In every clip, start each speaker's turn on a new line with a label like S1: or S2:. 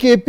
S1: KP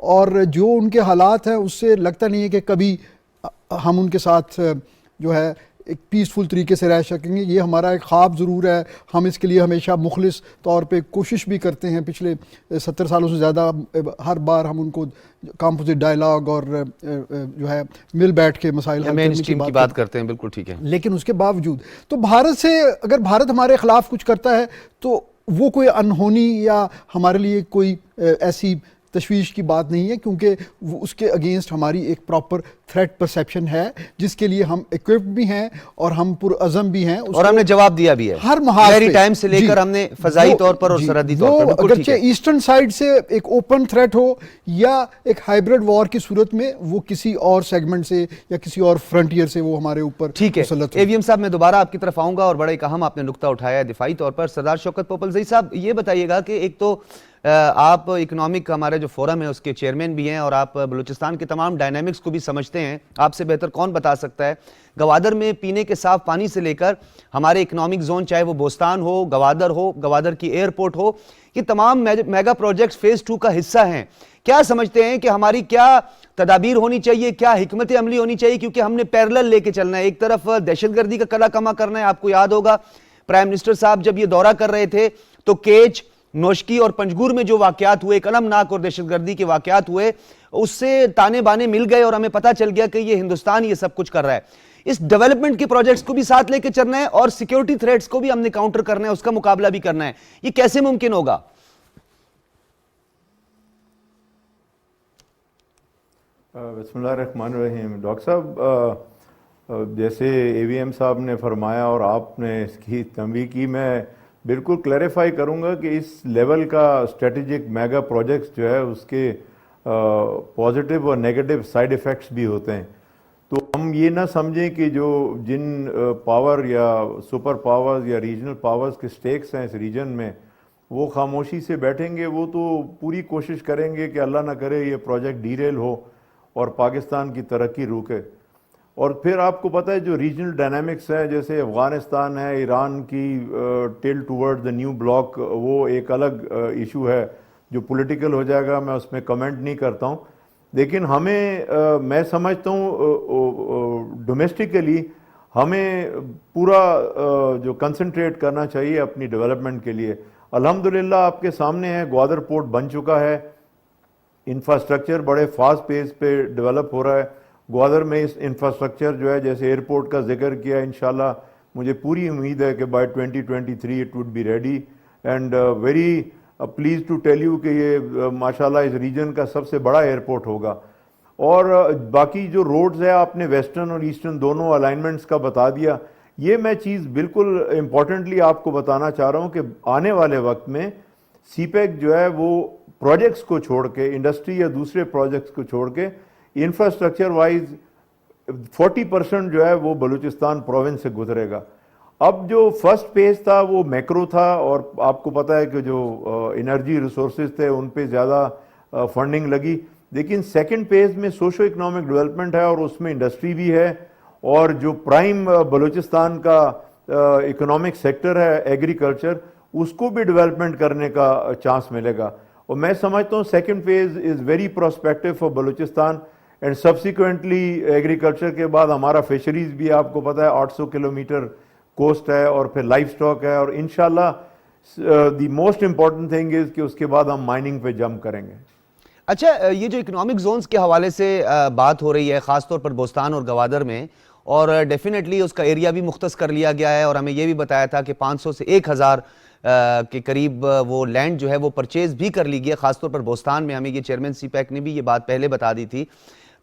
S1: اور جو ان کے حالات ہیں اس سے لگتا نہیں ہے کہ کبھی ہم ان کے ساتھ جو ہے ایک پیسفل طریقے سے رہ سکیں گے. یہ ہمارا ایک خواب ضرور ہے, ہم اس کے لیے ہمیشہ مخلص طور پہ کوشش بھی کرتے ہیں. پچھلے 70 سالوں سے زیادہ ہر بار ہم ان کو کمپوزٹ ڈائلاگ اور جو ہے مل بیٹھ کے مسائل حل کرنے کی
S2: بات کرتے ہیں. بالکل ٹھیک ہے.
S1: لیکن اس کے باوجود تو بھارت سے اگر بھارت ہمارے خلاف کچھ کرتا ہے تو وہ کوئی انہونی یا ہمارے لیے کوئی ایسی تشویش کی بات نہیں ہے, کیونکہ وہ اس کے اگینسٹ ہماری ایک پراپر تھریٹ پرسیپشن ہے جس کے لیے ہم ایکوپڈ بھی ہیں اور ہم پرعزم بھی ہیں,
S2: اور ہم نے جواب دیا بھی ہے
S1: ہر محاذ
S2: پہ ٹائم سے لے کر ہم نے فضائی طور پر اور سرحدی طور پر.
S1: اگرچہ ایسٹرن سائڈ سے ایک اوپن تھریٹ ہو یا ایک ہائبرڈ وار کی صورت میں وہ کسی اور سیگمنٹ سے یا کسی اور فرنٹیئر سے وہ ہمارے اوپر
S2: ٹھیک ہے. AVM صاحب میں دوبارہ آپ کی طرف آؤں گا اور بڑا ایک اہم آپ نے نقطہ اٹھایا ہے دفاعی طور پر. سردار شوکت پوپلزئی صاحب یہ بتائیے گا کہ ایک تو آپ اکنامک ہمارے جو فورم ہے اس کے چیئرمین بھی ہیں اور آپ بلوچستان کے تمام ڈائنامکس کو بھی سمجھتے ہیں, آپ سے بہتر کون بتا سکتا ہے. گوادر میں پینے کے صاف پانی سے لے کر ہمارے اکنامک زون, چاہے وہ بوستان ہو, گوادر کی ایئرپورٹ ہو, یہ تمام میگا پروجیکٹس فیز 2 کا حصہ ہیں. کیا سمجھتے ہیں کہ ہماری کیا تدابیر ہونی چاہیے, کیا حکمت عملی ہونی چاہیے, کیونکہ ہم نے پیرلل لے کے چلنا ہے. ایک طرف دہشت گردی کا کلا کما کرنا ہے. آپ کو یاد ہوگا پرائم منسٹر صاحب جب یہ دورہ کر رہے تھے تو کیچ, نوشکی اور پنجگور میں جو واقعات ہوئے, المناک اور دہشت گردی کے واقعات ہوئے, اس سے تانے بانے مل گئے اور ہمیں پتہ چل گیا کہ یہ ہندوستان یہ سب کچھ کر رہا ہے. اس ڈیولپمنٹ کے پروجیکٹس کو بھی ساتھ لے کے چلنا ہے اور سیکیورٹی تھریٹس کو بھی ہم نے کاؤنٹر کرنا ہے, اس کا مقابلہ بھی کرنا ہے. یہ کیسے ممکن ہوگا؟
S3: بسم اللہ الرحمن الرحیم. ڈاکٹر صاحب جیسے AVM صاحب نے فرمایا اور آپ نے اس کی تنبیہ کی, میں بالکل کلیریفائی کروں گا کہ اس لیول کا اسٹریٹجک میگا پروجیکٹس جو ہے اس کے پازیٹیو اور نیگیٹو سائیڈ ایفیکٹس بھی ہوتے ہیں. تو ہم یہ نہ سمجھیں کہ جن پاور یا سپر پاورز یا ریجنل پاورز کے سٹیکس ہیں اس ریجن میں, وہ خاموشی سے بیٹھیں گے. وہ تو پوری کوشش کریں گے کہ اللہ نہ کرے یہ پروجیکٹ ڈیریل ہو اور پاکستان کی ترقی رکے. اور پھر آپ کو پتہ ہے جو ریجنل ڈائنامکس ہیں, جیسے افغانستان ہے, ایران کی ٹل ٹورڈ دا نیو بلاک, وہ ایک الگ ایشو ہے جو پولیٹیکل ہو جائے گا, میں اس میں کمنٹ نہیں کرتا ہوں. لیکن ہمیں میں سمجھتا ہوں ڈومیسٹکلی ہمیں پورا جو کنسنٹریٹ کرنا چاہیے اپنی ڈیولپمنٹ کے لیے. الحمدللہ آپ کے سامنے ہے, گوادر پورٹ بن چکا ہے, انفراسٹرکچر بڑے فاسٹ پیس پہ ڈیولپ ہو رہا ہے. گوادر میں اس انفراسٹرکچر جو ہے, جیسے ایئرپورٹ کا ذکر کیا, انشاءاللہ مجھے پوری امید ہے کہ by 2023 it would be ready. And very pleased to tell you کہ یہ ماشاءاللہ اس ریجن کا سب سے بڑا ایئرپورٹ ہوگا. اور باقی جو روڈز ہے, آپ نے ویسٹرن اور ایسٹرن دونوں الائنمنٹس کا بتا دیا. یہ میں چیز بالکل امپورٹنٹلی آپ کو بتانا چاہ رہا ہوں کہ آنے والے وقت میں سی پیک جو ہے وہ پروجیکٹس کو چھوڑ کے, انڈسٹری یا دوسرے پروجیکٹس کو چھوڑ کے, انفراسٹرکچر وائز 40% جو ہے وہ بلوچستان پروونس سے گزرے گا. اب جو فرسٹ فیز تھا وہ میکرو تھا, اور آپ کو پتہ ہے کہ جو انرجی ریسورسز تھے ان پہ زیادہ فنڈنگ لگی. لیکن سیکنڈ فیز میں سوشو اکنامک ڈیولپمنٹ ہے اور اس میں انڈسٹری بھی ہے, اور جو پرائم بلوچستان کا اکنامک سیکٹر ہے ایگریکلچر, اس کو بھی ڈیولپمنٹ کرنے کا چانس ملے گا. اور میں سمجھتا ہوں second phase is very prospective for Balochistan. And subsequently agriculture کے بعد ہمارا فشریز بھی آپ کو پتہ ہے 800 کلومیٹر کوسٹ ہے, اور پھر لائف سٹاک ہے, اور انشاءاللہ the most important thing is کہ اس کے بعد ہم مائننگ پہ جمپ کریں گے.
S2: اچھا, یہ جو اکنامک زونز کے حوالے سے بات ہو رہی ہے خاص طور پر بوستان اور گوادر میں, اور ڈیفینیٹلی اس کا ایریا بھی مختص کر لیا گیا ہے, اور ہمیں یہ بھی بتایا تھا کہ 500 سے 1000 کے قریب وہ لینڈ جو ہے وہ پرچیز بھی کر لی گئی, خاص طور پر بوستان میں. ہمیں یہ چیئرمین سی پیک نے بھی یہ بات پہلے بتا دی تھی.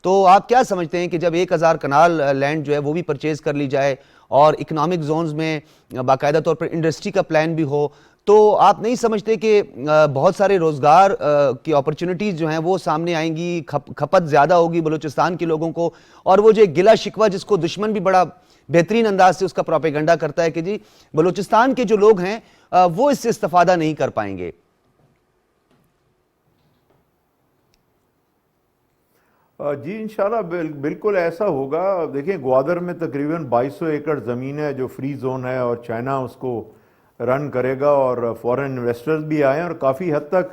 S2: تو آپ کیا سمجھتے ہیں کہ جب 1000 کنال لینڈ جو ہے وہ بھی پرچیز کر لی جائے اور اکنامک زونز میں باقاعدہ طور پر انڈسٹری کا پلان بھی ہو, تو آپ نہیں سمجھتے کہ بہت سارے روزگار کی اپرچونٹیز جو ہیں وہ سامنے آئیں گی, کھپت زیادہ ہوگی بلوچستان کے لوگوں کو, اور وہ جو ایک گلا شکوہ جس کو دشمن بھی بڑا بہترین انداز سے اس کا پروپیگنڈا کرتا ہے کہ جی بلوچستان کے جو لوگ ہیں وہ اس سے استفادہ نہیں کر پائیں گے؟
S3: جی انشاءاللہ بالکل ایسا ہوگا. دیکھیں گوادر میں تقریباً 2200 ایکڑ زمین ہے جو فری زون ہے, اور چائنا اس کو رن کرے گا, اور فورن انویسٹرز بھی آئے ہیں, اور کافی حد تک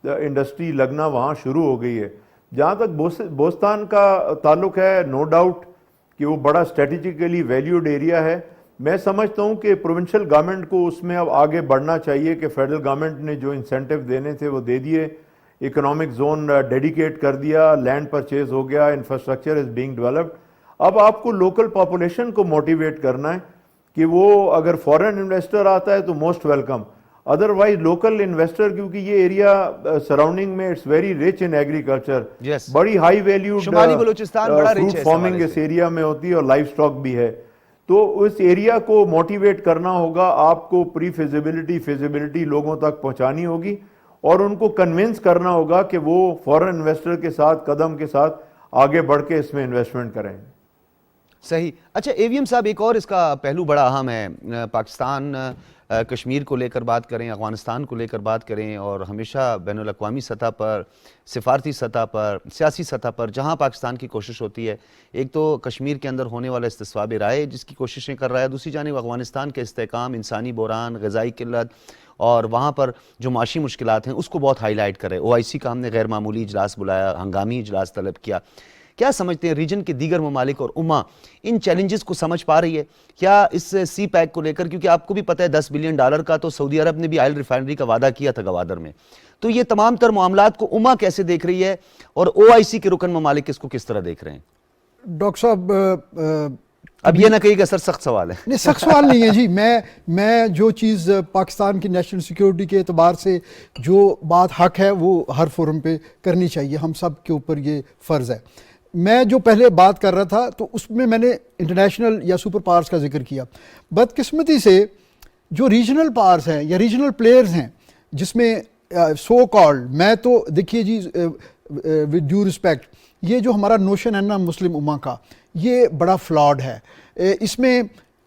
S3: انڈسٹری لگنا وہاں شروع ہو گئی ہے. جہاں تک بوستان کا تعلق ہے، نو ڈاؤٹ کہ وہ بڑا اسٹریٹجیکلی ویلیوڈ ایریا ہے. میں سمجھتا ہوں کہ پروونشل گورنمنٹ کو اس میں اب آگے بڑھنا چاہیے کہ فیڈرل گورنمنٹ نے جو انسینٹیو دینے تھے وہ دے دیے، اکنامک زون ڈیڈیکیٹ کر دیا، لینڈ پرچیز ہو گیا، انفراسٹرکچر از بینگ ڈیولپڈ. اب آپ کو لوکل پاپولیشن کو موٹیویٹ کرنا ہے کہ وہ اگر فورن انویسٹر آتا ہے تو most welcome, otherwise local investor, کیونکہ یہ ایریا سراؤنڈنگ میں it's very rich in agriculture, بڑی ہائی ویلیوڈ
S2: شمالی بلوچستان بڑا رچ ہے
S3: فروٹ فارمنگ اس ایریا میں ہوتی ہے اور لائف سٹاک بھی ہے. تو اس ایریا کو موٹیویٹ کرنا ہوگا، آپ کو پری فیزیبلٹی لوگوں تک پہنچانی ہوگی اور ان کو کنونس کرنا ہوگا کہ وہ فورن انویسٹر کے ساتھ قدم کے ساتھ آگے بڑھ کے اس میں انویسٹمنٹ کریں.
S2: صحیح. اچھا AVM صاحب، ایک اور اس کا پہلو بڑا اہم ہے. پاکستان کشمیر کو لے کر بات کریں، افغانستان کو لے کر بات کریں، اور ہمیشہ بین الاقوامی سطح پر، سفارتی سطح پر، سیاسی سطح پر جہاں پاکستان کی کوشش ہوتی ہے، ایک تو کشمیر کے اندر ہونے والا استصواب رائے جس کی کوششیں کر رہا ہے، دوسری جانب افغانستان کے استحکام، انسانی بحران، غذائی قلت اور وہاں پر جو معاشی مشکلات ہیں اس کو بہت ہائی لائٹ کرے. OIC کا ہم نے غیر معمولی اجلاس بلایا، ہنگامی اجلاس طلب کیا. کیا سمجھتے ہیں ریجن کے دیگر ممالک اور امہ ان چیلنجز کو سمجھ پا رہی ہے کیا اس سی پیک کو لے کر؟ کیونکہ آپ کو بھی پتہ ہے $10 بلین کا تو سعودی عرب نے بھی آئل ریفائنری کا وعدہ کیا تھا گوادر میں. تو یہ تمام تر معاملات کو امہ کیسے دیکھ رہی ہے اور OIC کے رکن ممالک اس کو کس طرح دیکھ رہے ہیں؟
S1: ڈاکٹر صاحب
S2: اب یہ نہ کہیے کہ سر سخت سوال ہے.
S1: نہیں، سخت سوال نہیں ہے جی. میں جو چیز پاکستان کی نیشنل سیکیورٹی کے اعتبار سے جو بات حق ہے وہ ہر فورم پہ کرنی چاہیے، ہم سب کے اوپر یہ فرض ہے. میں جو پہلے بات کر رہا تھا تو اس میں نے انٹرنیشنل یا سپر پاورز کا ذکر کیا. بدقسمتی سے جو ریجنل پاورز ہیں یا ریجنل پلیئرز ہیں جس میں سو کالڈ، میں تو دیکھیے جی ود ڈیو رسپیکٹ، یہ جو ہمارا نوشن ہے نا مسلم امہ کا، یہ بڑا فلاڈ ہے. اس میں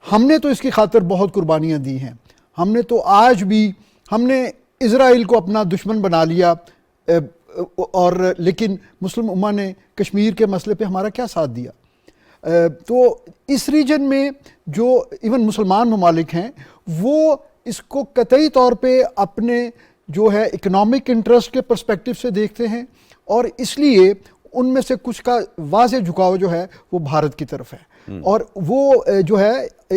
S1: ہم نے تو اس کی خاطر بہت قربانیاں دی ہیں. ہم نے تو آج بھی ہم نے اسرائیل کو اپنا دشمن بنا لیا، اور لیکن مسلم امہ نے کشمیر کے مسئلے پہ ہمارا کیا ساتھ دیا؟ تو اس ریجن میں جو ایون مسلمان ممالک ہیں وہ اس کو قطعی طور پہ اپنے جو ہے اکنامک انٹرسٹ کے پرسپیکٹو سے دیکھتے ہیں، اور اس لیے ان میں سے کچھ کا واضح جھکاؤ جو ہے وہ بھارت کی طرف ہے. اور وہ جو ہے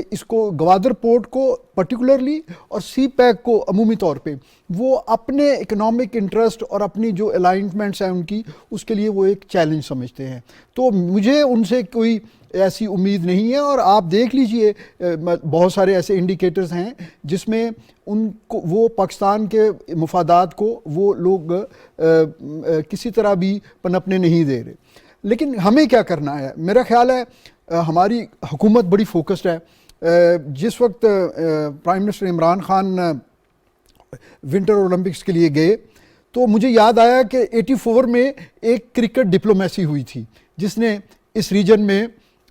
S1: اس کو گوادر پورٹ کو پرٹیکولرلی اور سی پیک کو عمومی طور پہ وہ اپنے اکنامک انٹرسٹ اور اپنی جو الائنمنٹس ہیں ان کی، اس کے لیے وہ ایک چیلنج سمجھتے ہیں. تو مجھے ان سے کوئی ایسی امید نہیں ہے. اور آپ دیکھ لیجئے بہت سارے ایسے انڈیکیٹرز ہیں جس میں ان کو وہ پاکستان کے مفادات کو وہ لوگ کسی طرح بھی پنپنے نہیں دے رہے. لیکن ہمیں کیا کرنا ہے؟ میرا خیال ہے ہماری حکومت بڑی فوکسڈ ہے. جس وقت prime minister Imran Khan winter Olympics کے لیے گئے تو مجھے یاد آیا کہ 84 میں ایک کرکٹ ڈپلومیسی ہوئی تھی جس نے اس ریجن میں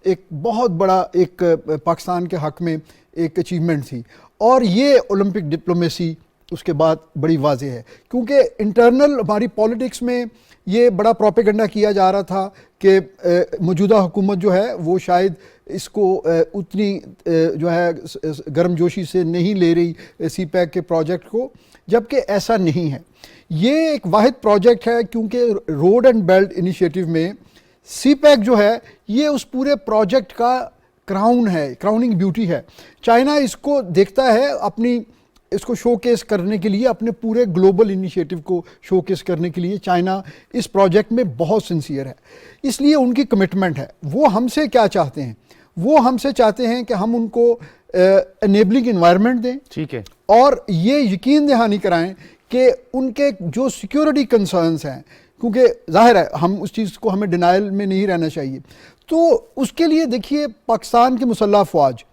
S1: ایک بہت بڑا ایک پاکستان کے حق میں ایک اچیومنٹ تھی. اور یہ اولمپک ڈپلومیسی اس کے بعد بڑی واضح ہے، کیونکہ انٹرنل ہماری پالیٹکس میں یہ بڑا پروپیگنڈا کیا جا رہا تھا کہ موجودہ حکومت جو ہے وہ شاید اس کو اتنی جو ہے گرم جوشی سے نہیں لے رہی سی پیک کے پروجیکٹ کو، جبکہ ایسا نہیں ہے. یہ ایک واحد پروجیکٹ ہے کیونکہ روڈ اینڈ بیلٹ انیشیٹو میں سی پیک جو ہے یہ اس پورے پروجیکٹ کا کراؤن ہے، کراؤننگ بیوٹی ہے. چائنا اس کو دیکھتا ہے اپنی اس کو شو کیس کرنے کے لیے، اپنے پورے گلوبل انیشیٹو کو شو کیس کرنے کے لیے چائنا اس پروجیکٹ میں بہت سنسیئر ہے. اس لیے ان کی کمٹمنٹ ہے. وہ ہم سے کیا چاہتے ہیں؟ وہ ہم سے چاہتے ہیں کہ ہم ان کو انیبلنگ انوائرمنٹ دیں،
S2: ٹھیک ہے،
S1: اور یہ یقین دہانی کرائیں کہ ان کے جو سیکیورٹی کنسرنس ہیں، کیونکہ ظاہر ہے ہم اس چیز کو ہمیں ڈینائل میں نہیں رہنا چاہیے. تو اس کے لیے دیکھیے پاکستان کی مسلح افواج،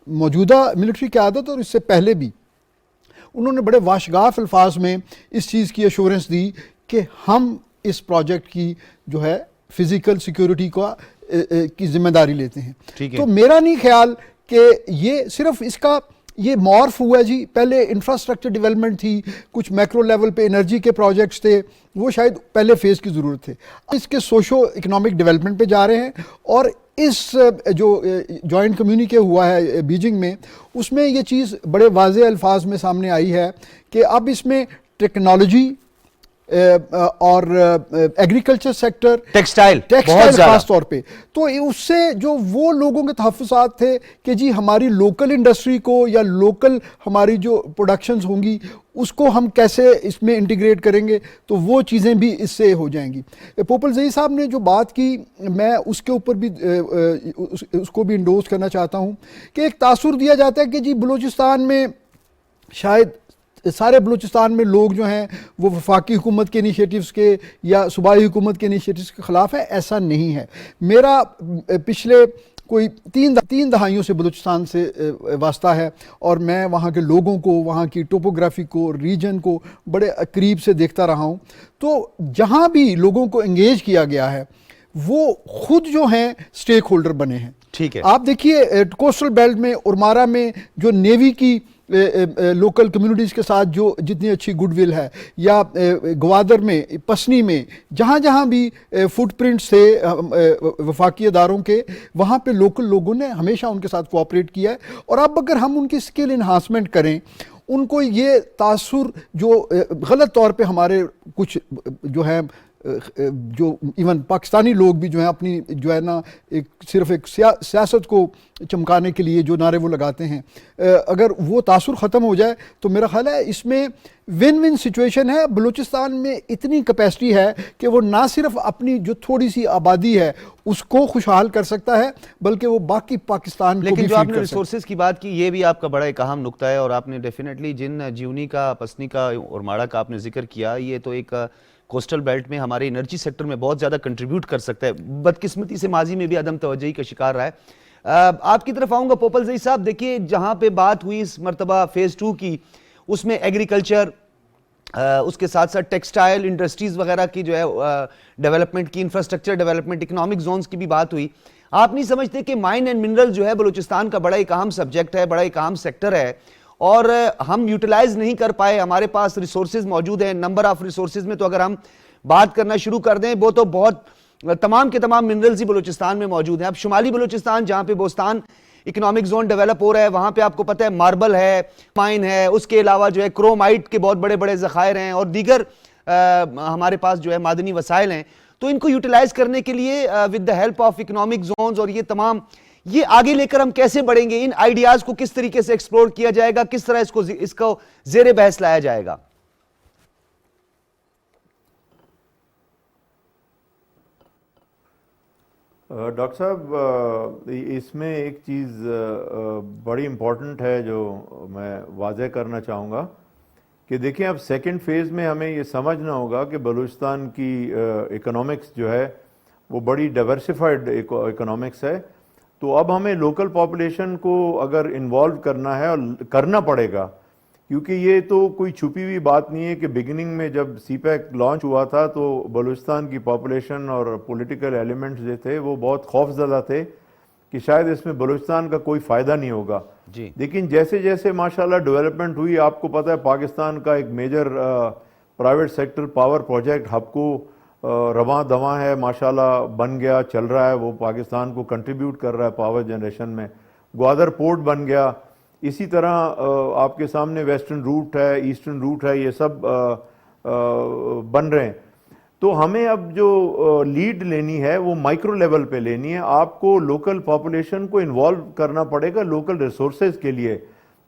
S1: موجودہ ملٹری قیادت اور اس سے پہلے بھی، انہوں نے بڑے واشگاف الفاظ میں اس چیز کی ایشورنس دی کہ ہم اس پروجیکٹ کی جو ہے فزیکل سیکیورٹی کی ذمہ داری لیتے ہیں. تو میرا نہیں خیال کہ یہ صرف اس کا یہ مورف ہوا ہے جی. پہلے انفراسٹرکچر ڈیولپمنٹ تھی، کچھ میکرو لیول پہ انرجی کے پروجیکٹس تھے، وہ شاید پہلے فیز کی ضرورت تھے. اس کے سوشو اکنامک ڈیولپمنٹ پہ جا رہے ہیں. اور اس جو جوائنٹ کمیونیکے ہوا ہے بیجنگ میں، اس میں یہ چیز بڑے واضح الفاظ میں سامنے آئی ہے کہ اب اس میں ٹیکنالوجی، اور ایگریکلچر سیکٹر،
S2: ٹیکسٹائل
S1: ٹیکسٹائل خاص طور پہ، تو اس سے جو وہ لوگوں کے تحفظات تھے کہ جی ہماری لوکل انڈسٹری کو یا لوکل ہماری جو پروڈکشنز ہوں گی اس کو ہم کیسے اس میں انٹیگریٹ کریں گے، تو وہ چیزیں بھی اس سے ہو جائیں گی۔ پوپل زئی صاحب نے جو بات کی میں اس کے اوپر بھی اس کو بھی انڈورس کرنا چاہتا ہوں کہ ایک تاثر دیا جاتا ہے کہ جی بلوچستان میں شاید سارے بلوچستان میں لوگ جو ہیں وہ وفاقی حکومت کے انیشیٹوز کے یا صوبائی حکومت کے انیشیٹوز کے خلاف ہے، ایسا نہیں ہے۔ میرا پچھلے کوئی تین دہائیوں سے بلوچستان سے واسطہ ہے اور میں وہاں کے لوگوں کو، وہاں کی ٹوپوگرافی کو، ریجن کو بڑے قریب سے دیکھتا رہا ہوں۔ تو جہاں بھی لوگوں کو انگیج کیا گیا ہے وہ خود جو ہیں سٹیک ہولڈر بنے ہیں۔
S2: ٹھیک ہے،
S1: آپ دیکھیے کوسٹل بیلٹ میں اورمارا میں جو نیوی کی لوکل کمیونٹیز کے ساتھ جو جتنی اچھی گڈ ول ہے، یا گوادر میں، پسنی میں، جہاں جہاں بھی فٹ پرنٹس تھے وفاقی اداروں کے، وہاں پہ لوکل لوگوں نے ہمیشہ ان کے ساتھ کوآپریٹ کیا ہے۔ اور اب اگر ہم ان کی اسکل انہانسمنٹ کریں، ان کو یہ تاثر جو غلط طور پہ ہمارے کچھ جو ہے جو ایون پاکستانی لوگ بھی جو ہیں اپنی جو ہے نا صرف ایک سیاست کو چمکانے کے لیے جو نعرے وہ لگاتے ہیں، اگر وہ تاثر ختم ہو جائے تو میرا خیال ہے اس میں ون ون سچویشن ہے۔ بلوچستان میں اتنی کیپیسٹی ہے کہ وہ نہ صرف اپنی جو تھوڑی سی آبادی ہے اس کو خوشحال کر سکتا ہے بلکہ وہ باقی پاکستان کو بھی
S2: لیکن جو آپ
S1: فیڈ
S2: نے
S1: کر سکتا ہے۔
S2: ریسورسز کی بات کی یہ بھی آپ کا بڑا ایک اہم نقطہ ہے، اور آپ نے ڈیفینیٹلی جن جیونی کا، پسنی کا اور ماڑا کا آپ نے ذکر کیا، یہ تو ایک کوسٹل بیلٹ میں ہمارے انرجی سیکٹر میں بہت زیادہ کنٹریبیوٹ کر سکتا ہے، بدقسمتی سے ماضی میں بھی عدم توجہی کا شکار رہا ہے۔ آپ کی طرف آؤں گا پوپل زئی صاحب، دیکھیے جہاں پہ بات ہوئی اس مرتبہ فیز 2 کی، اس میں ایگریکلچر، اس کے ساتھ ساتھ ٹیکسٹائل انڈسٹریز وغیرہ کی جو ہے ڈیولپمنٹ کی، انفراسٹرکچر ڈیولپمنٹ، اکنامک زونز کی بھی بات ہوئی۔ آپ نہیں سمجھتے کہ مائن اینڈ منرل جو ہے بلوچستان کا بڑا ایک اہم سبجیکٹ ہے، بڑا ایک اہم سیکٹر ہے، اور ہم یوٹیلائز نہیں کر پائے؟ ہمارے پاس ریسورسز موجود ہیں، نمبر آف ریسورسز میں تو اگر ہم بات کرنا شروع کر دیں وہ تو بہت تمام کے تمام منرلز ہی بلوچستان میں موجود ہیں۔ اب شمالی بلوچستان جہاں پہ بوستان اکنامک زون ڈیولپ ہو رہا ہے، وہاں پہ آپ کو پتہ ہے ماربل ہے، مائن ہے، اس کے علاوہ جو ہے کرومائٹ کے بہت بڑے بڑے ذخائر ہیں، اور دیگر ہمارے پاس جو ہے معدنی وسائل ہیں۔ تو ان کو یوٹیلائز کرنے کے لیے with the help of economic zones اور یہ تمام، یہ آگے لے کر ہم کیسے بڑھیں گے؟ ان آئیڈیاز کو کس طریقے سے ایکسپلور کیا جائے گا؟ کس طرح اس کو زیر بحث لایا جائے گا؟
S3: ڈاکٹر صاحب اس میں ایک چیز بڑی امپورٹنٹ ہے جو میں واضح کرنا چاہوں گا کہ دیکھیں اب سیکنڈ فیز میں ہمیں یہ سمجھنا ہوگا کہ بلوچستان کی اکنامکس جو ہے وہ بڑی ڈائیورسفائڈ اکنامکس ہے، تو اب ہمیں لوکل پاپولیشن کو اگر انوالو کرنا ہے اور کرنا پڑے گا، کیونکہ یہ تو کوئی چھپی ہوئی بات نہیں ہے کہ بگننگ میں جب سی پیک لانچ ہوا تھا تو بلوچستان کی پاپولیشن اور پولیٹیکل ایلیمنٹس جو تھے وہ بہت خوف زدہ تھے کہ شاید اس میں بلوچستان کا کوئی فائدہ نہیں ہوگا۔
S2: جی،
S3: لیکن جیسے جیسے ماشاءاللہ ڈیولپمنٹ ہوئی، آپ کو پتہ ہے پاکستان کا ایک major private sector power project Hubco رواں دواں ہے، ماشاءاللہ بن گیا، چل رہا ہے، وہ پاکستان کو کنٹریبیوٹ کر رہا ہے پاور جنریشن میں۔ گوادر پورٹ بن گیا، اسی طرح آپ کے سامنے ویسٹرن روٹ ہے، ایسٹرن روٹ ہے، یہ سب بن رہے ہیں۔ تو ہمیں اب جو لیڈ لینی ہے وہ مائکرو لیول پہ لینی ہے۔ آپ کو لوکل پاپولیشن کو انوالو کرنا پڑے گا لوکل ریسورسز کے لیے۔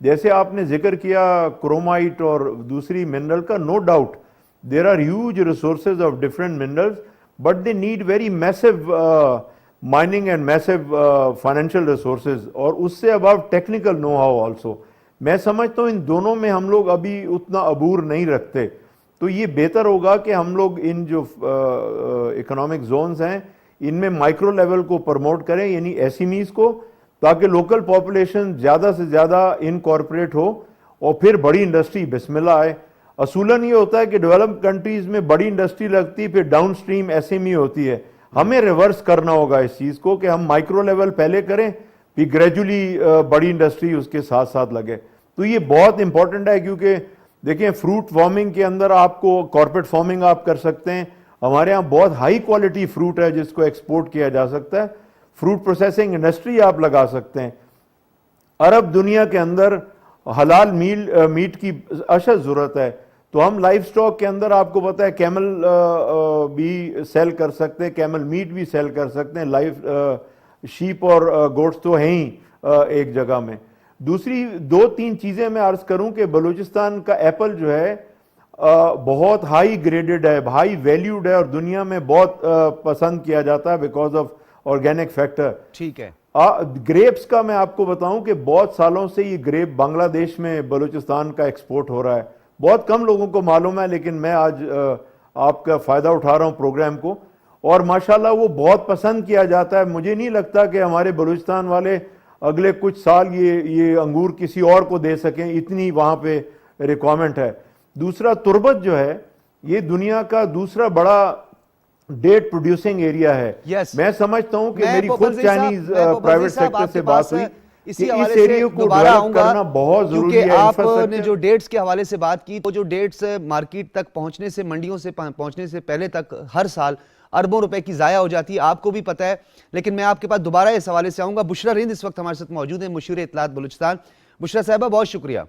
S3: جیسے آپ نے ذکر کیا کرومائٹ اور دوسری منرل کا، no doubt there are huge resources of different minerals, but they need very massive mining and massive financial resources, اور اس سے about technical know how also. میں سمجھتا ہوں ان دونوں میں ہم لوگ ابھی اتنا عبور نہیں رکھتے، تو یہ بہتر ہوگا کہ ہم لوگ ان جو اکنامک زونز ہیں ان میں مائکرو لیول کو پروموٹ کریں، یعنی ایس ایم ایز کو، تاکہ لوکل پاپولیشن زیادہ سے زیادہ انکارپوریٹ ہو اور پھر بڑی انڈسٹری بسم اللہ آئے۔ اصولاً یہ ہوتا ہے کہ ڈیولپ کنٹریز میں بڑی انڈسٹری لگتی، پھر downstream S M E ہوتی ہے۔ ہمیں ریورس کرنا ہوگا اس چیز کو کہ ہم مائکرو لیول پہلے کریں، پھر گریجولی بڑی انڈسٹری اس کے ساتھ ساتھ لگے۔ تو یہ بہت امپورٹنٹ ہے، کیونکہ دیکھیں فروٹ فارمنگ کے اندر آپ کو کارپیٹ فارمنگ آپ کر سکتے ہیں، ہمارے ہاں بہت ہائی کوالٹی فروٹ ہے جس کو ایکسپورٹ کیا جا سکتا ہے، فروٹ پروسیسنگ انڈسٹری آپ لگا سکتے ہیں۔ عرب دنیا کے اندر حلال میٹ کی اشد ضرورت ہے، تو ہم لائف سٹاک کے اندر آپ کو پتہ ہے کیمل بھی سیل کر سکتے ہیں, کیمل میٹ بھی سیل کر سکتے ہیں, لائف شیپ اور گوٹس تو ہیں ہی ایک جگہ میں. دوسری 2-3 چیزیں میں عرض کروں کہ بلوچستان کا ایپل جو ہے بہت ہائی گریڈڈ ہے, ہائی ویلیوڈ ہے, اور دنیا میں بہت پسند کیا جاتا ہے بیکاز آف آرگینک فیکٹر.
S2: ٹھیک ہے.
S3: گریپس کا میں آپ کو بتاؤں کہ بہت سالوں سے یہ گریپ بنگلہ دیش میں بلوچستان کا ایکسپورٹ ہو رہا ہے. بہت کم لوگوں کو معلوم ہے, لیکن میں آج آپ کا فائدہ اٹھا رہا ہوں پروگرام کو, اور ماشاءاللہ وہ بہت پسند کیا جاتا ہے. مجھے نہیں لگتا کہ ہمارے بلوچستان والے اگلے کچھ سال یہ انگور کسی اور کو دے سکیں, اتنی وہاں پہ ریکوائرمنٹ ہے. دوسرا تربت جو ہے یہ دنیا کا دوسرا بڑا ڈیٹ پروڈیوسنگ ایریا ہے. میں سمجھتا ہوں کہ میری خود چائنیز پرائیویٹ سیکٹر سے بات ہوئی
S2: اسی حوالے سے دوبارہ آؤں گا, کیونکہ آپ نے جو ڈیٹس کے حوالے سے بات کی, وہ جو ڈیٹس مارکیٹ تک پہنچنے سے, منڈیوں سے پہنچنے سے پہلے تک ہر سال اربوں روپے کی ضائع ہو جاتی ہے, آپ کو بھی پتہ ہے. لیکن میں آپ کے پاس دوبارہ اس حوالے سے آؤں گا. بشرا رند اس وقت ہمارے ساتھ موجود ہیں, مشیر اطلاعات بلوچستان. بشرا صاحبہ بہت شکریہ.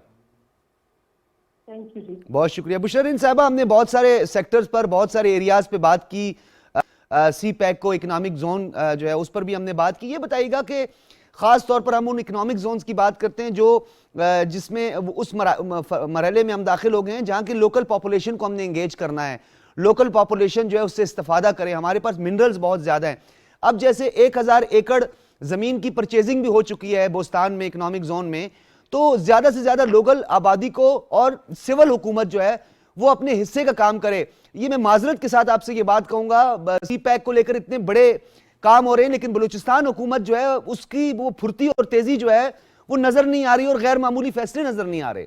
S2: بہت شکریہ. بشرا رند صاحبہ, ہم نے بہت سارے سیکٹرز پر, بہت سارے ایریاز پہ بات کی, سی پیک کو اکنامک زون جو ہے اس پر بھی ہم نے بات کی. یہ بتائیے گا کہ خاص طور پر ہم ان اکنامک زونز کی بات کرتے ہیں جو جس میں اس مرحلے میں ہم داخل ہو گئے ہیں جہاں کی لوکل پاپولیشن کو ہم نے انگیج کرنا ہے, لوکل پاپولیشن جو ہے اس سے استفادہ کرے. ہمارے پاس منرلز بہت زیادہ ہیں. اب جیسے 1000 ایکڑ زمین کی پرچیزنگ بھی ہو چکی ہے بوستان میں, اکنامک زون میں, تو زیادہ سے زیادہ لوکل آبادی کو اور سول حکومت جو ہے وہ اپنے حصے کا کام کرے. یہ میں معذرت کے ساتھ آپ سے یہ بات کہوں گا, سی پیک کو لے کر اتنے بڑے کام ہو رہے ہیں, لیکن بلوچستان حکومت جو ہے اس کی وہ پھرتی اور تیزی جو ہے وہ نظر نہیں آ رہی, اور غیر معمولی فیصلے نظر نہیں آ رہے.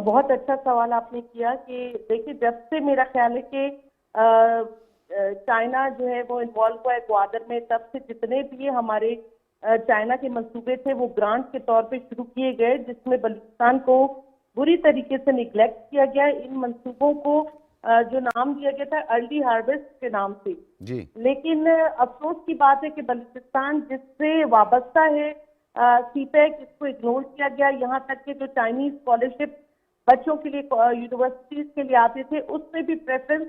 S4: بہت اچھا سوال آپ نے کیا کہ دیکھیں, جب سے میرا خیال ہے کہ چائنا جو ہے وہ انوالو ہوا ہے گوادر میں, تب سے جتنے بھی ہمارے چائنا کے منصوبے تھے وہ گرانٹ کے طور پہ شروع کیے گئے, جس میں بلوچستان کو بری طریقے سے نگلیکٹ کیا گیا. ان منصوبوں کو جو نام دیا گیا تھا ارلی ہارویسٹ کے نام سے, لیکن افسوس کی بات ہے کہ بلوچستان جس سے وابستہ ہے سی پیک, اس کو اگنور کیا گیا. یہاں تک کہ جو چائنیز اسکالرشپ بچوں کے لیے یونیورسٹیز کے لیے آتے تھے, اس میں بھی پریفرنس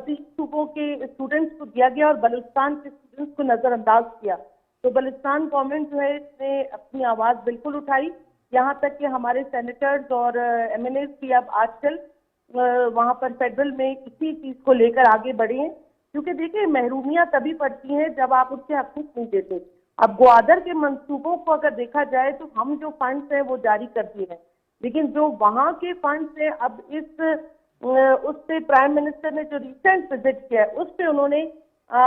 S4: 30 صوبوں کے اسٹوڈنٹس کو دیا گیا اور بلوچستان کے اسٹوڈنٹس کو نظر انداز کیا. تو بلوچستان گورنمنٹ جو ہے اس نے اپنی آواز بالکل اٹھائی, یہاں تک کہ ہمارے سینیٹرز اور ایم این ایز بھی اب آج کل وہاں پر فیڈرل میں اسی چیز کو لے کر آگے بڑھے ہیں. کیونکہ دیکھیں, محرومیاں تبھی پڑتی ہیں جب آپ اس کے حقوق نہیں دیتے. اب گوادر کے منصوبوں کو اگر دیکھا جائے تو ہم جو فنڈز ہیں وہ جاری کر دیے ہیں, لیکن جو وہاں کے فنڈز ہیں, اب اس پہ پرائم منسٹر نے جو ریسنٹ وزٹ کیا ہے اس پہ انہوں نے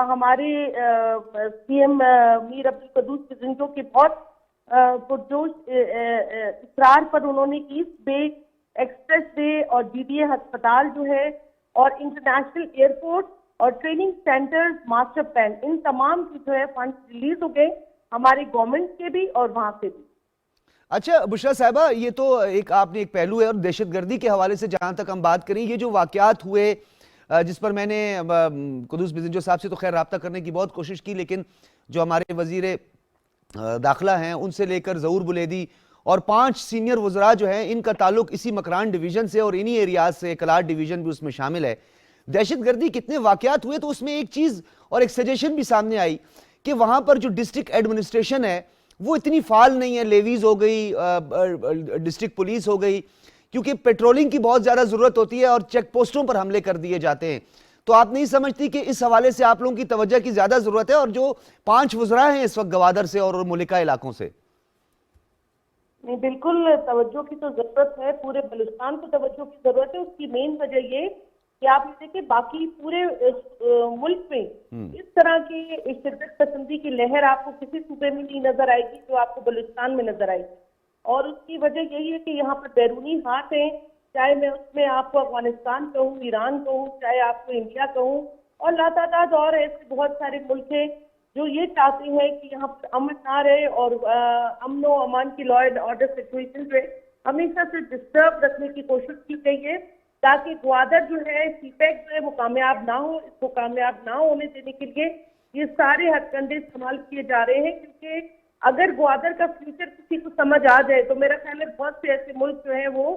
S4: ہمارے سی ایم میر عبدالقدوس پزنجو کے بہت پرجوش اقرار پر انہوں نے ایسٹ بے ایکسپریس وے اور جی ڈی اے ہسپتال جو ہے اور انٹرنیشنل ایئرپورٹ اور ٹریننگ سینٹرز ماسٹر پلان, ان تمام کی جو ہے فنڈز ریلیز ہو گئے ہماری گورنمنٹ کے بھی اور وہاں سے بھی.
S2: اچھا بشرا صاحبہ, یہ تو آپ نے ایک پہلو ہے, اور دہشت گردی کے حوالے سے جہاں تک ہم بات کریں, یہ جو واقعات ہوئے جس پر میں نے قدوس بزنجو صاحب سے تو خیر رابطہ کرنے کی بہت کوشش کی, لیکن جو ہمارے وزیر داخلہ ہیں ان سے لے کر ظہور بلیدی اور 5 سینئر وزراء جو ہیں, ان کا تعلق اسی مکران ڈویژن سے اور انہی ایریاز سے, کلار ڈویژن بھی اس میں شامل ہے. دہشت گردی کتنے واقعات ہوئے, تو اس میں ایک چیز اور ایک سجیشن بھی سامنے آئی کہ وہاں پر جو ڈسٹرکٹ ایڈمنسٹریشن ہے وہ اتنی فعال نہیں ہے. لیویز ہو گئی, ڈسٹرکٹ پولیس ہو گئی, کیونکہ پیٹرولنگ کی بہت زیادہ ضرورت ہوتی ہے اور چیک پوسٹوں پر حملے کر دیے جاتے ہیں. تو آپ نہیں سمجھتی کہ اس حوالے سے آپ لوگوں کی توجہ کی زیادہ ضرورت ہے, اور جو 5 وزراء ہیں اس وقت گوادر سے اور ملکہ علاقوں سے؟
S4: نہیں, بالکل توجہ کی تو ضرورت ہے, پورے بلوچستان کو توجہ کی ضرورت ہے. اس کی مین وجہ یہ کہ آپ دیکھیں باقی پورے ملک میں اس طرح کی شدت پسندی کی لہر آپ کو کسی صوبے میں نہیں نظر آئے گی جو آپ کو بلوچستان میں نظر آئے گی. اور اس کی وجہ یہی ہے کہ یہاں پر بیرونی ہاتھ ہیں, چاہے میں اس میں آپ کو افغانستان کہوں, ایران کہوں, چاہے آپ کو انڈیا کہوں, اور لاتعداد اور ایسے بہت سارے ملک ہیں جو یہ چاہتے ہیں کہ یہاں پر امن نہ رہے اور امن و امان کی لا اینڈ آرڈر سچویشن جو ہے ہمیشہ سے ڈسٹرب رکھنے کی کوشش کی گئی ہے, تاکہ گوادر جو ہے سی پیک جو ہے وہ کامیاب نہ ہو. اس کو کامیاب نہ ہونے دینے کے لیے یہ سارے ہتھ کنڈے استعمال کیے جا رہے ہیں, کیونکہ اگر گوادر کا فیوچر کسی کو سمجھ آ جائے تو میرا خیال ہے بہت سے ایسے ملک جو ہیں وہ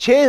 S2: 6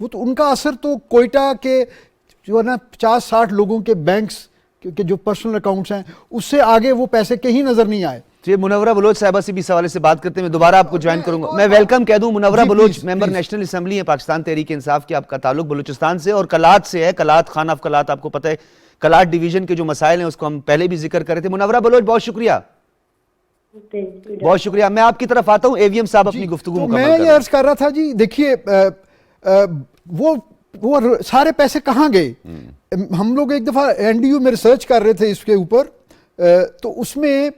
S1: وہ تو ان کا اثر تو کوئٹہ کے جو ہے نا 50-60 لوگوں کے بینکس کے جو پرسنل اکاؤنٹس ہیں اس سے آگے وہ پیسے کہیں نظر نہیں آئے.
S2: جی منورہ بلوچ صاحبہ سے بھی اس حوالے سے بات کرتے ہیں, میں دوبارہ آپ کو جوائن کروں گا. میں ویلکم کہہ دوں, منورہ بلوچ ممبر نیشنل اسمبلی ہیں پاکستان تحریک انصاف کی, آپ کا تعلق بلوچستان سے اور کلات سے ہے. کلات, خان آف کلات, آپ کو پتہ ہے کلات ڈویژن کے جو مسائل ہیں اس کو ہم پہلے بھی ذکر کر رہے تھے. منورہ بلوچ بہت شکریہ, بہت شکریہ. میں آپ کی طرف آتا ہوں, اے وی ایم صاحب اپنی گفتگو مکمل
S1: میں
S2: کر
S1: یہ
S2: رہے
S1: عرض کر رہا تھا جی, دیکھیے وہ سارے پیسے کہاں گئے. ہم لوگ ایک دفعہ این ڈی یو میں ریسرچ کر رہے تھے اس کے اوپر, تو اس میں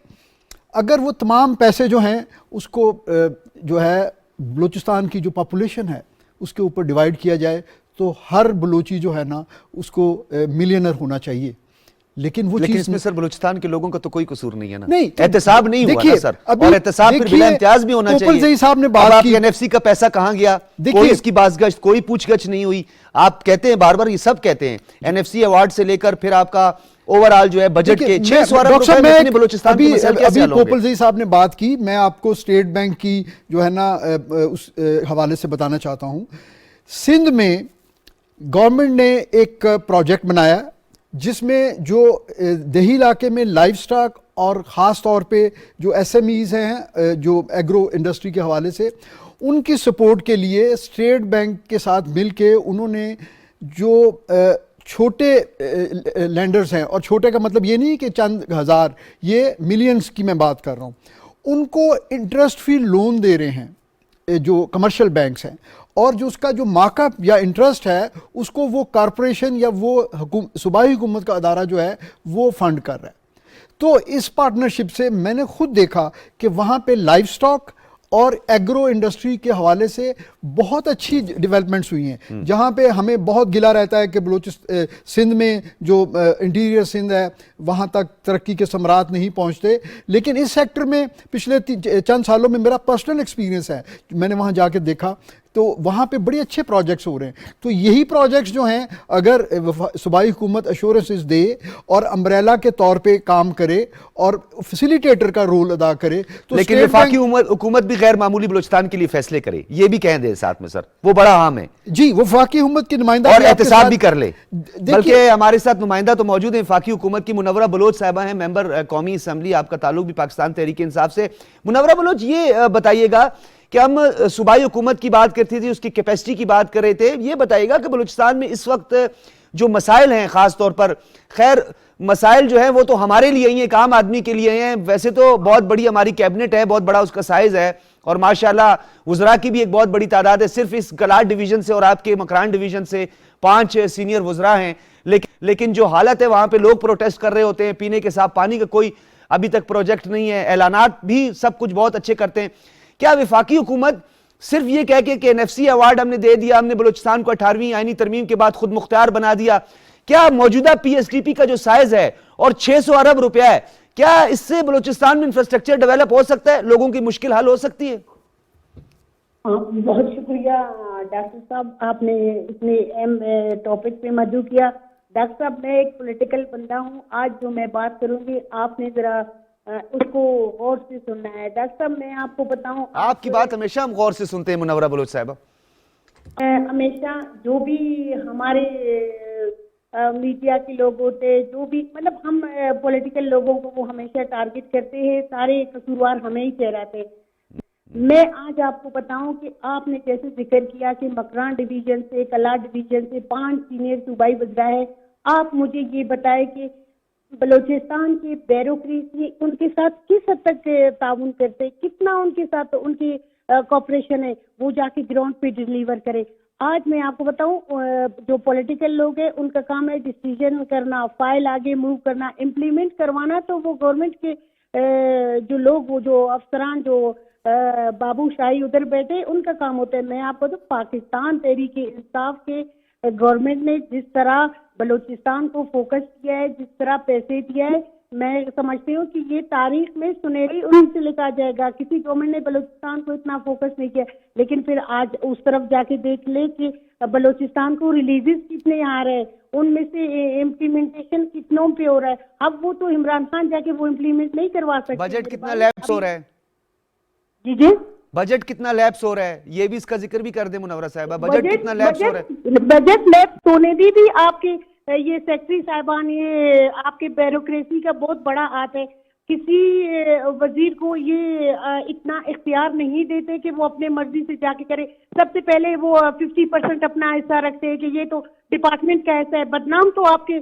S1: اگر وہ تمام پیسے جو ہیں اس کو جو ہے بلوچستان کی جو پاپولیشن ہے اس کے اوپر ڈیوائیڈ کیا جائے تو ہر بلوچی جو ہے نا اس کو ملینر ہونا چاہیے. لیکن وہ
S2: لیکن
S1: چیز
S2: اس میں سر بلوچستان کے لوگوں کا تو کوئی قصور نہیں ہے نا,
S1: نہیں,
S2: احتساب نہیں ہوا نا سر, اور احتساب پھر بلا امتیاز بھی ہونا چاہیے.
S1: توپل صاحب نے
S2: اب
S1: بات
S2: آپ
S1: کی,
S2: کے این ایف سی کا پیسہ کہاں گیا, کوئی اس کی باز گشت, کوئی پوچھ گچھ نہیں ہوئی. آپ کہتے ہیں بار بار, یہ سب کہتے ہیں این ایف سی ایوارڈ سے لے کر پھر آپ کا اوورال جو ہے بجٹ کے 600 ارب روپے میں اپنے بلوچستان کے مسائل کیسے حل ہوں گے.
S1: توپل زئی صاحب نے بات کی, میں آپ کو اسٹیٹ بینک کی جو ہے نا اس حوالے سے بتانا چاہتا ہوں. سندھ میں گورنمنٹ نے ایک پروجیکٹ بنایا جس میں جو دیہی علاقے میں لائف سٹاک اور خاص طور پہ جو ایس ایم ایز ہیں جو ایگرو انڈسٹری کے حوالے سے, ان کی سپورٹ کے لیے اسٹیٹ بینک کے ساتھ مل کے انہوں نے جو چھوٹے لینڈرز ہیں, اور چھوٹے کا مطلب یہ نہیں کہ چند ہزار, یہ ملینز کی میں بات کر رہا ہوں, ان کو انٹرسٹ فری لون دے رہے ہیں جو کمرشل بینکس ہیں, اور جو اس کا جو مارک اپ یا انٹرسٹ ہے اس کو وہ کارپوریشن یا وہ صوبائی حکومت کا ادارہ جو ہے وہ فنڈ کر رہا ہے. تو اس پارٹنرشپ سے میں نے خود دیکھا کہ وہاں پہ لائف سٹاک اور ایگرو انڈسٹری کے حوالے سے بہت اچھی ڈیولپمنٹس ہوئی ہیں. جہاں پہ ہمیں بہت گلا رہتا ہے کہ سندھ میں جو انٹیریئر سندھ ہے وہاں تک ترقی کے ثمرات نہیں پہنچتے, لیکن اس سیکٹر میں پچھلے چند سالوں میں میرا پرسنل ایکسپیرینس ہے, میں نے وہاں جا کے دیکھا تو وہاں پہ بڑے اچھے پروجیکٹس ہو رہے ہیں. تو یہی پروجیکٹس جو ہیں اگر صوبائی حکومت ایشورنسز دے اور امبریلا کے طور پہ کام کرے اور فیسیلیٹیٹر کا رول ادا کرے, تو
S2: لیکن وفاقی حکومت بھی غیر معمولی بلوچستان کے لیے فیصلے کرے, یہ بھی کہہ دیں ساتھ میں سر, وہ بڑا اہم ہے.
S1: جی, وفاقی حکومت کی نمائندہ
S2: اور احتساب بھی کر لے. بلکہ ہمارے ساتھ نمائندہ تو موجود ہیں وفاقی حکومت کی, منورہ بلوچ صاحبہ ہیں, ممبر قومی اسمبلی, آپ کا تعلق بھی پاکستان تحریک انصاف سے. منورہ بلوچ, یہ بتائیے گا کہ ہم صوبائی حکومت کی بات کرتے تھے, اس کی کیپیسٹی کی بات کر رہے تھے, یہ بتائیے گا کہ بلوچستان میں اس وقت جو مسائل ہیں خاص طور پر, خیر مسائل جو ہیں وہ تو ہمارے لیے ہی ہیں, ایک عام آدمی کے لیے ہیں. ویسے تو بہت بڑی ہماری کیبنٹ ہے, بہت بڑا اس کا سائز ہے, اور ماشاءاللہ وزراء کی بھی ایک بہت بڑی تعداد ہے. صرف اس کلات ڈویژن سے اور آپ کے مکران ڈویژن سے 5 سینئر وزراء ہیں, لیکن جو حالت ہے وہاں پہ لوگ پروٹیسٹ کر رہے ہوتے ہیں, پینے کے صاف پانی کا کوئی ابھی تک پروجیکٹ نہیں ہے, اعلانات بھی سب کچھ بہت اچھے کرتے ہیں. کیا وفاقی حکومت صرف یہ کہہ کے کہ این ایف سی ایوارڈ ہم نے دے دیا, ہم نے بلوچستان کو 18ویں آئینی ترمیم کے بعد خود مختار بنا دیا, کیا موجودہ پی ایس ڈی پی کا جو سائز ہے اور 600 ارب روپیہ ہے, کیا اس سے بلوچستان میں انفراسٹرکچر ڈیولپ ہو سکتا ہے, لوگوں کی مشکل حل ہو سکتی ہے؟
S5: بہت شکریہ ڈاکٹر صاحب, آپ نے اتنے اہم ٹاپک پہ مدعو کیا. ڈاکٹر صاحب, میں ایک پولیٹیکل بندہ ہوں, آج جو میں بات کروں گی آپ نے ذرا اس کو غور سے سننا ہے. ڈاکٹر صاحب میں آپ کو بتاؤں,
S2: آپ کی بات ہمیشہ ہم غور سے سنتے ہیں منورہ بلوچ صاحبہ.
S5: ہمیشہ جو بھی ہمارے میڈیا کے لوگ ہوتے, جو بھی مطلب ہم پولیٹیکل لوگوں کو وہ ہمیشہ ٹارگٹ کرتے ہیں, سارے قصوروار ہمیں ہی ٹھہراتے. میں آج آپ کو بتاؤں کہ آپ نے جیسے ذکر کیا کہ مکران ڈویژن سے, کلات ڈویژن سے 5 سینئر صوبائی وزراء ہے. آپ مجھے یہ بتائیں کہ بلوچستان کی بیوروکریسی ان کے ساتھ کس حد تک تعاون کرتے, کتنا ان کے ساتھ ان کی کوپریشن ہے, وہ جا کے گراؤنڈ پہ ڈیلیور کرے. آج میں آپ کو بتاؤں جو پولیٹیکل لوگ ہیں ان کا کام ہے ڈیسیژن کرنا, فائل آگے موو کرنا, امپلیمنٹ کروانا تو وہ گورنمنٹ کے جو لوگ, وہ جو افسران جو بابو شاہی ادھر بیٹھے, ان کا کام ہوتا ہے. میں آپ کو تو پاکستان تحریک انصاف کے گورنمنٹ نے جس طرح بلوچستان کو فوکس کیا ہے, جس طرح پیسے دیا ہے, میں سمجھتی ہوں کہ یہ تاریخ میں سنہری ان سے لکھا جائے گا. کسی گورنمنٹ نے بلوچستان کو اتنا فوکس نہیں کیا, لیکن پھر آج اس طرف جا کے دیکھ لے کہ بلوچستان کو ریلیزز کتنے آ رہے ہیں, ان میں سے امپلیمنٹیشن کتنوں پہ ہو رہا ہے. اب وہ تو عمران خان جا کے وہ امپلیمنٹ نہیں کروا سکتے.
S2: بجٹ کتنا لیپس ہو رہا ہے,
S5: جی جی
S2: بجٹ کتنا لیپس ہو رہا ہے یہ بھی اس کا ذکر بھی کر دیں منورہ صاحبہ, بجٹ کتنا لیپس ہو رہا ہے.
S5: بجٹ لیپس ہونے بھی آپ کے یہ سیکٹری صاحبان, یہ آپ کے بیوروکریسی کا بہت بڑا ہاتھ ہے. کسی وزیر کو یہ اتنا اختیار نہیں دیتے کہ وہ اپنے مرضی سے جا کے کرے. سب سے پہلے وہ 50% اپنا حصہ رکھتے ہیں کہ یہ تو ڈپارٹمنٹ کا ایسا ہے. بدنام تو آپ کے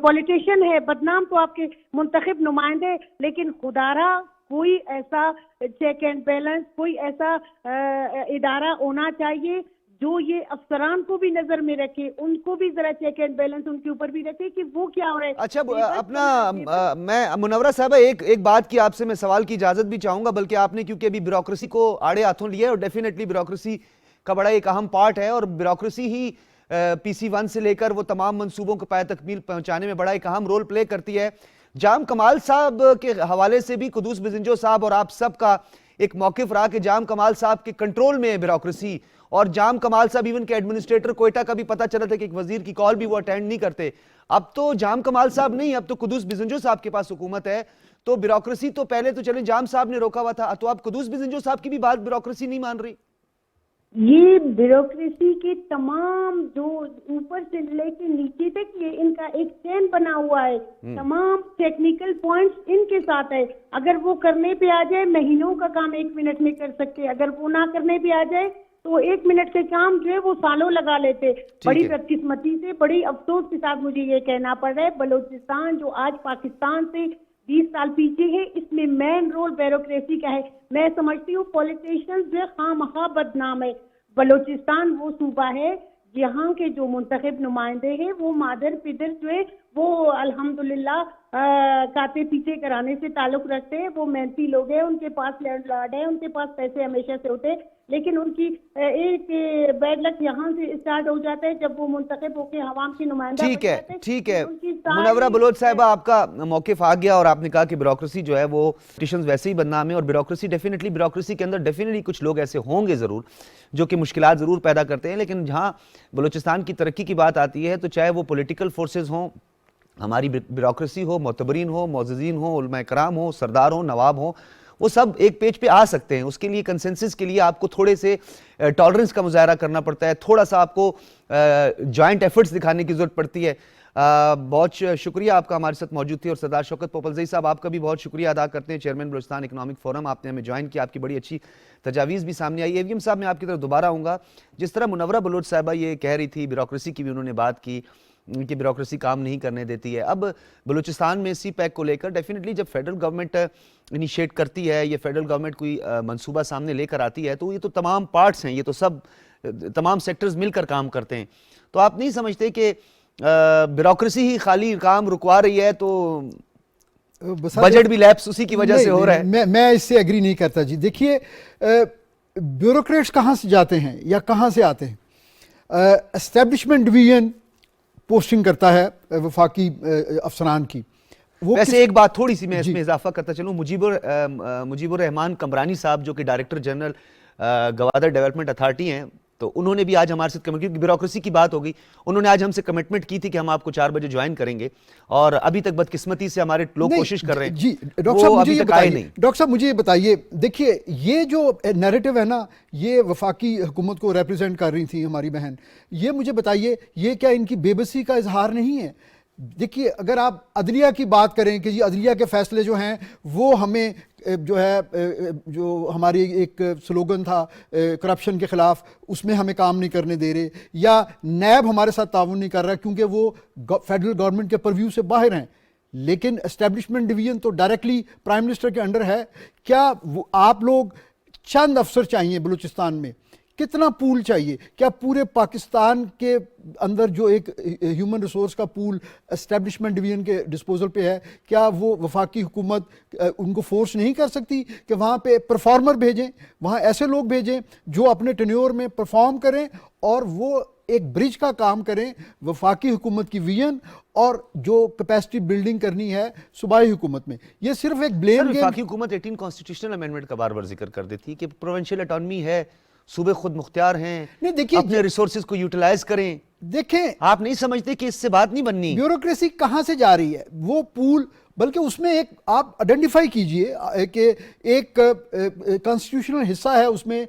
S5: پولیٹیشین ہے, بدنام تو آپ کے منتخب نمائندے, لیکن خدارا کوئی ایسا چیک اینڈ بیلنس, کوئی ایسا ادارہ ہونا چاہیے جو یہ افسران کو بھی نظر میں رکھے, ان کو بھی ذرا چیک اینڈ بیلنس ان کے اوپر بھی رکھے کہ وہ کیا ہو رہا ہے.
S2: اچھا اپنا میں منورہ صاحبہ ایک بات کی آپ سے میں سوال کی اجازت بھی چاہوں گا, بلکہ آپ نے کیونکہ ابھی بیوروکریسی کو آڑے ہاتھوں لیا ہے, اور ڈیفینیٹلی بیوروکریسی کا بڑا ایک اہم پارٹ ہے, اور بیوروکریسی ہی PC1 سے لے کر وہ تمام منصوبوں کو پائے تکمیل پہنچانے میں بڑا ایک اہم رول پلے کرتی ہے. جام کمال صاحب کے حوالے سے بھی قدوس بزنجو صاحب اور آپ سب کا ایک موقف رہا کہ جام کمال صاحب کے کنٹرول میں ہے بیوروکریسی, اور جام کمال صاحب ایون کہ ایڈمنسٹریٹر کوئٹہ کا بھی پتہ چلا تھا کہ ایک وزیر کی کال بھی وہ اٹینڈ نہیں کرتے. اب تو جام کمال صاحب نہیں, اب تو قدوس بزنجو صاحب کے پاس حکومت ہے, تو بیوروکریسی تو پہلے تو چلیں جام صاحب نے روکا ہوا تھا, تو آپ قدوس بزنجو صاحب کی بھی بات بیوروکریسی نہیں مان رہی؟
S5: یہ بیوروکریسی کے تمام جو اوپر سے لے کے نیچے تک یہ ان کا ایک چین بنا ہوا ہے, تمام ٹیکنیکل پوائنٹس ان کے ساتھ ہے. اگر وہ کرنے پہ آ جائے مہینوں کا کام 1 منٹ میں کر سکتے, اگر وہ نہ کرنے پہ آ جائے تو 1 منٹ کے کام جو ہے وہ سالوں لگا لیتے. بڑی بدقسمتی سے, بڑی افسوس کے ساتھ مجھے یہ کہنا پڑ رہا ہے, بلوچستان جو آج پاکستان سے 20 سال پیچھے ہے, اس میں مین رول بیوروکریسی کا ہے. میں سمجھتی ہوں پولیٹیشینز جو خواہ بدنام ہے. بلوچستان وہ صوبہ ہے یہاں کے جو منتخب نمائندے ہیں وہ مادر پدر جو ہے وہ الحمدللہ کاتے پیچھے کرانے سے تعلق رکھتے ہیں. وہ محنتی لوگ ہیں, ان کے پاس لینڈ لارڈ ہے, ان کے پاس پیسے ہمیشہ سے ہوتے ہیں, لیکن ان کی ایک بیڈ لک یہاں سے اسٹارٹ ہو جاتا ہے جب وہ منتخب ہو کے عوام کی نمائندہ.
S2: ٹھیک ہے منورہ بلوچ صاحبہ, آپ کا موقف آ گیا, اور آپ نے کہا کہ بیوروکریسی جو ہے وہ پولیٹیشنز ویسے ہی بدنام ہے, اور بیوروکریسی ڈیفینیٹلی بیوروکریسی کے اندر ڈیفینیٹلی کچھ لوگ ایسے ہوں گے ضرور جو کہ مشکلات ضرور پیدا کرتے ہیں, لیکن جہاں بلوچستان کی ترقی کی بات آتی ہے تو چاہے وہ پولیٹیکل فورسز ہوں, ہماری بیوروکریسی ہو, معتبرین ہو, معززین ہو, علماء کرام ہو, سردار ہو, نواب ہو, وہ سب ایک پیج پہ آ سکتے ہیں. اس کے لیے کنسنسس کے لیے آپ کو تھوڑے سے ٹالرنس کا مظاہرہ کرنا پڑتا ہے, تھوڑا سا آپ کو جوائنٹ ایفرٹس دکھانے کی ضرورت پڑتی ہے. بہت شکریہ آپ کا ہمارے ساتھ موجود تھی, اور سردار شوکت پوپلزئی صاحب آپ کا بھی بہت شکریہ ادا کرتے ہیں, چیئرمین بلوچستان اکنامک فورم, آپ نے ہمیں جوائن کیا, آپ کی بڑی اچھی تجاویز بھی سامنے آئی. AVM صاحب میں آپ کی طرف دوبارہ آؤں گا. جس طرح منورہ بلوچ صاحبہ یہ کہہ رہی تھی, بیوروکریسی کی بھی انہوں نے بات کی کہ بیوروکریسی کام نہیں کرنے دیتی ہے. اب بلوچستان میں CPEC کو لے کر ڈیفینیٹلی جب فیڈرل گورنمنٹ انیشیٹ کرتی ہے, یہ فیڈرل گورنمنٹ کوئی منصوبہ سامنے لے کر آتی ہے, تو یہ تو تمام پارٹس ہیں, یہ تو سب تمام سیکٹرز مل کر کام کرتے ہیں. تو آپ نہیں سمجھتے کہ بیوروکریسی ہی خالی کام رکوا رہی ہے, تو بجٹ بھی لیپس اسی کی وجہ سے ہو رہا ہے؟
S1: میں اس سے ایگری نہیں کرتا جی. دیکھیے بیوروکریٹس کہاں سے جاتے ہیں یا کہاں سے آتے ہیں؟ اسٹیبلشمنٹ ڈویژن پوسٹنگ کرتا ہے وفاقی افسران کی.
S2: ویسے ایک بات تھوڑی سی میں اس میں اضافہ کرتا چلوں, مجیب الرحمان کمرانی صاحب جو کہ director general Gwadar development authority ہیں, تو انہوں نے بھی آج ہمارے ساتھ کیونکہ بیوروکریسی کی بات ہوگی, انہوں نے آج ہم سے کمٹمنٹ کی تھی کہ ہم آپ کو 4 بجے جوائن کریں گے, اور ابھی تک بدقسمتی سے ہمارے لوگ کوشش کر رہے ہیں.
S1: جی ڈاکٹر صاحب مجھے یہ بتائیے, دیکھیے یہ جو نیریٹو ہے نا, یہ وفاقی حکومت کو ریپرزینٹ کر رہی تھی ہماری بہن, یہ مجھے بتائیے یہ کیا ان کی بے بسی کا اظہار نہیں ہے؟ دیکھیے اگر آپ عدلیہ کی بات کریں کہ جی عدلیہ کے فیصلے جو ہیں وہ ہمیں جو ہے جو ہماری ایک سلوگن تھا کرپشن کے خلاف, اس میں ہمیں کام نہیں کرنے دے رہے, یا نیب ہمارے ساتھ تعاون نہیں کر رہا کیونکہ وہ فیڈرل گورنمنٹ کے پرویو سے باہر ہیں, لیکن اسٹیبلشمنٹ ڈویژن تو ڈائریکٹلی پرائم منسٹر کے انڈر ہے. کیا آپ لوگ چند افسر چاہیے بلوچستان میں؟ کتنا پول چاہیے؟ کیا پورے پاکستان کے اندر جو ایک ہیومن ریسورس کا پول اسٹیبلشمنٹ ڈویژن کے ڈسپوزل پہ ہے, کیا وہ وفاقی حکومت ان کو فورس نہیں کر سکتی کہ وہاں پہ پرفارمر بھیجیں, وہاں ایسے لوگ بھیجیں جو اپنے ٹینیور میں پرفارم کریں اور وہ ایک برج کا کام کریں وفاقی حکومت کی ویژن اور جو کیپیسٹی بلڈنگ کرنی ہے صوبائی حکومت میں؟ یہ صرف ایک بلیم گیم.
S2: وفاقی حکومت 18 کانسٹیٹیوشنل امینڈمنٹ کا بار بار ذکر کر دیتی کہ پروونشل اٹانومی ہے, صوبے خود مختار ہیں, اپنے ریسورسز کو یوٹیلائز کریں.
S1: دیکھیں
S2: آپ نہیں سمجھتے کہ اس سے بات نہیں بننی؟
S1: بیوروکریسی کہاں سے جا رہی ہے؟ وہ پول بلکہ اس میں ایک آپ آئیڈینٹیفائی کیجئے کہ ایک کانسٹیٹیوشنل حصہ ہے اس میں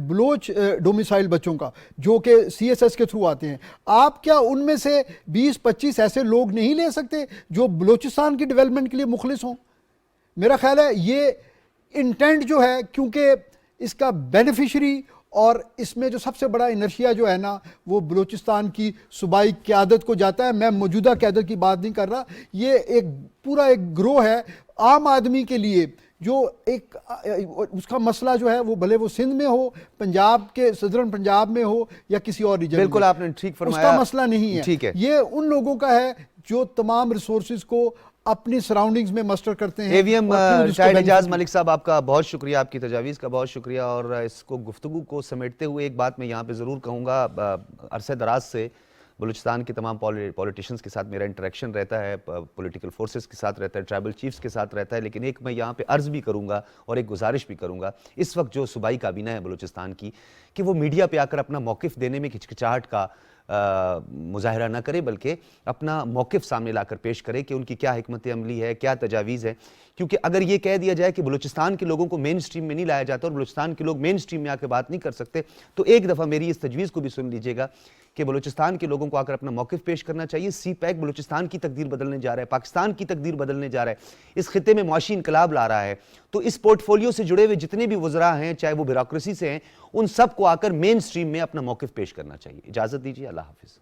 S1: بلوچ ڈومیسائل بچوں کا جو کہ سی ایس ایس کے تھرو آتے ہیں. آپ کیا ان میں سے 20-25 ایسے لوگ نہیں لے سکتے جو بلوچستان کی ڈیولپمنٹ کے لیے مخلص ہوں؟ میرا خیال ہے یہ انٹینٹ جو ہے، کیونکہ اس کا بینیفیشری اور اس میں جو سب سے بڑا انرشیا جو ہے نا وہ بلوچستان کی صوبائی قیادت کو جاتا ہے. میں موجودہ قیادت کی بات نہیں کر رہا، یہ ایک پورا ایک گروہ ہے عام آدمی کے لیے جو ایک اس کا مسئلہ جو ہے وہ بھلے وہ سندھ میں ہو، پنجاب کے صدرن پنجاب میں ہو یا کسی اور ریجن میں.
S2: بالکل آپ نے ٹھیک فرمایا،
S1: اس کا مسئلہ نہیں ہے.
S2: ٹھیک ہے،
S1: یہ ان لوگوں کا ہے جو تمام ریسورسز کو اپنی سراؤنڈنگز میں مسٹر کرتے ہیں.
S2: اے وی ایم
S1: اور پھر اس کو
S2: شاہد اعجاز
S1: benefit
S2: ملک صاحب، آپ کا بہت شکریہ، آپ کی تجاویز کا بہت شکریہ. اور اس کو گفتگو کو سمیٹتے ہوئے ایک بات میں یہاں پہ ضرور کہوں گا، عرصہ دراز سے بلوچستان کے تمام پولیٹیشنز کے ساتھ میرا انٹریکشن رہتا ہے، پولیٹیکل فورسز کے ساتھ رہتا ہے، ٹرائبل چیفز کے ساتھ رہتا ہے، لیکن ایک میں یہاں پہ عرض بھی کروں گا اور ایک گزارش بھی کروں گا اس وقت جو صوبائی کابینہ ہے بلوچستان کی، کہ وہ میڈیا پہ آ کر اپنا موقف دینے میں ہچکچاہٹ کا مظاہرہ نہ کرے، بلکہ اپنا موقف سامنے لا کر پیش کرے کہ ان کی کیا حکمت عملی ہے، کیا تجاویز ہے. کیونکہ اگر یہ کہہ دیا جائے کہ بلوچستان کے لوگوں کو مین سٹریم میں نہیں لایا جاتا اور بلوچستان کے لوگ مین سٹریم میں آ کے بات نہیں کر سکتے، تو ایک دفعہ میری اس تجویز کو بھی سن لیجئے گا کہ بلوچستان کے لوگوں کو آ کر اپنا موقف پیش کرنا چاہیے. سی پیک بلوچستان کی تقدیر بدلنے جا رہا ہے، پاکستان کی تقدیر بدلنے جا رہا ہے، اس خطے میں معاشی انقلاب لا رہا ہے. تو اس پورٹ فولیو سے جڑے ہوئے جتنے بھی وزراء ہیں، چاہے وہ بیوروکریسی سے ہیں، ان سب کو آ کر مین سٹریم میں اپنا موقف پیش کرنا چاہیے. اجازت دیجیے، اللہ حافظ.